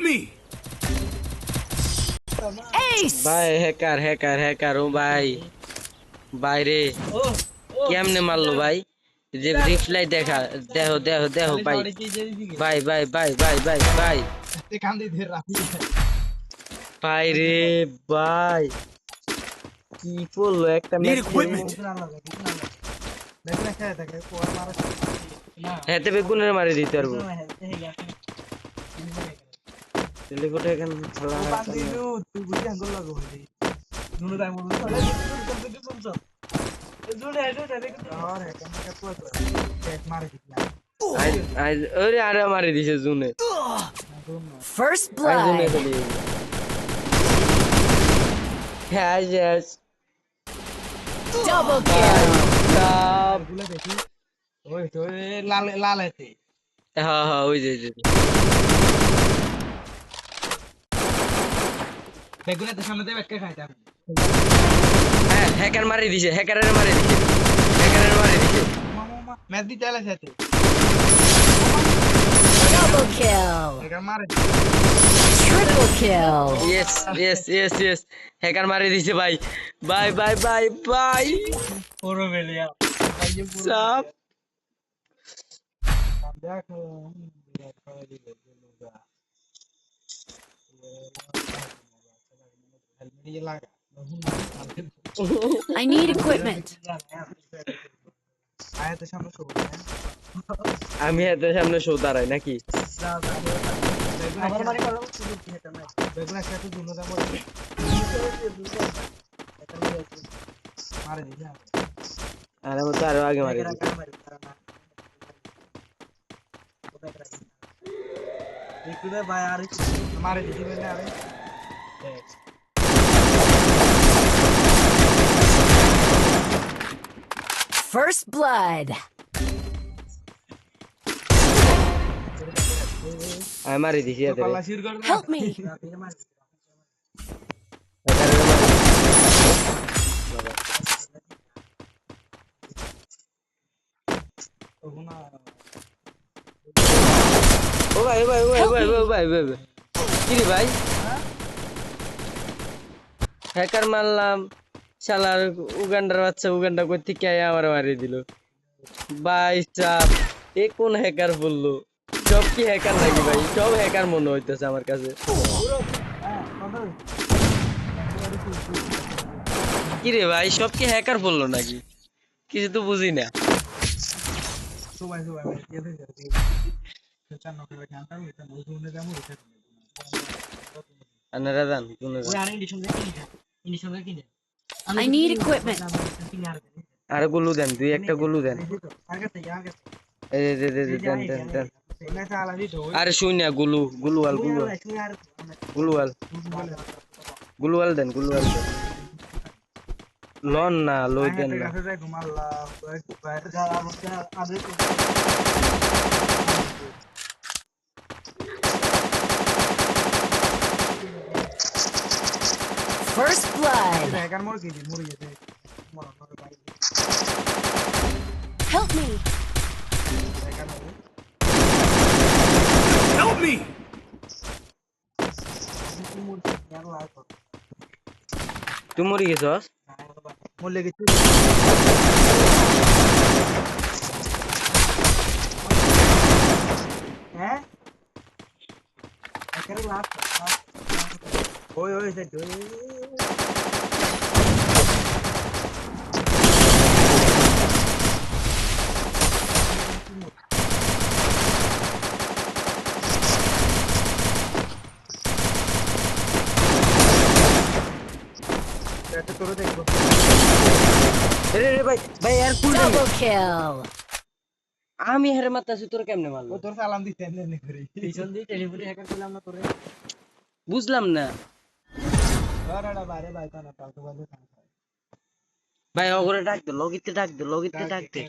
me! Ace! ভাই hacker hacker hacker ও ভাই বাইরে কেমনে মারলো ভাই যে রিপ্লাই দেখা দেখো দেখো দেখো ভাই ভাই ভাই ভাই ভাই ভাই ভাই ভাই রে ভাই কি বললো একটা Need ম্যাচ খেলবো equipment! হেতে বেগুনের মারি দিতে পারবো টেলিফোটে এখন খেলা আজ আজ ওরে আরে মারি দিছে জুনে First আজ জুনে blood! চলে হ্যাঁ yes Double kill! সব হ্যাঁ হ্যাঁ ওই যে হ্যাঁ হ্যাকার মারি দিছে হ্যাকারের মারি দিছে হ্যাকারের মারি দিছে Double kill! Triple kill! Yes yes yes yes hacker মারি দিছে ভাই বাই বাই বাই বাই সব I need equipment. আমি এত সামনে শো দাঁড়াই নাকি আর আমি তো আরো আগে মারি দিছি First blood! আমি মারি দিছি এদের Help me! ও ভাই ও ভাই ও ভাই ও ভাই ও ভাই ও ভাই কি রে ভাই হ্যাকার মারলাম শালার উগান্ডার বাচ্চা উগান্ডা কই থেকে আমার মারি দিল ভাই সাব এ কোন হ্যাকার বললো সব কি হ্যাকার নাকি ভাই সব হ্যাকার মনে হইতেছে আমার কাছে কি রে ভাই সব কি হ্যাকার বললো নাকি কিছু তো বুঝি না আনারা জান কোন I need equipment. আর গুলু দেন দুই একটা গুলু দেন এই যে দেন দেন দেন আরে শুন না গুলু গুলুয়াল গুলুয়াল গুলুয়াল গুলুয়াল দেন লন না লই দেন না First blood! Help me! Help me! তুই মরি গেছস রে রে ভাই ভাই আর কুল দেন Double kill! আমি হেরে মারতাছি তোর কেমনে মারলো বুঝলাম না ভাই ওগরে ডাক দে লগিতে ডাক দে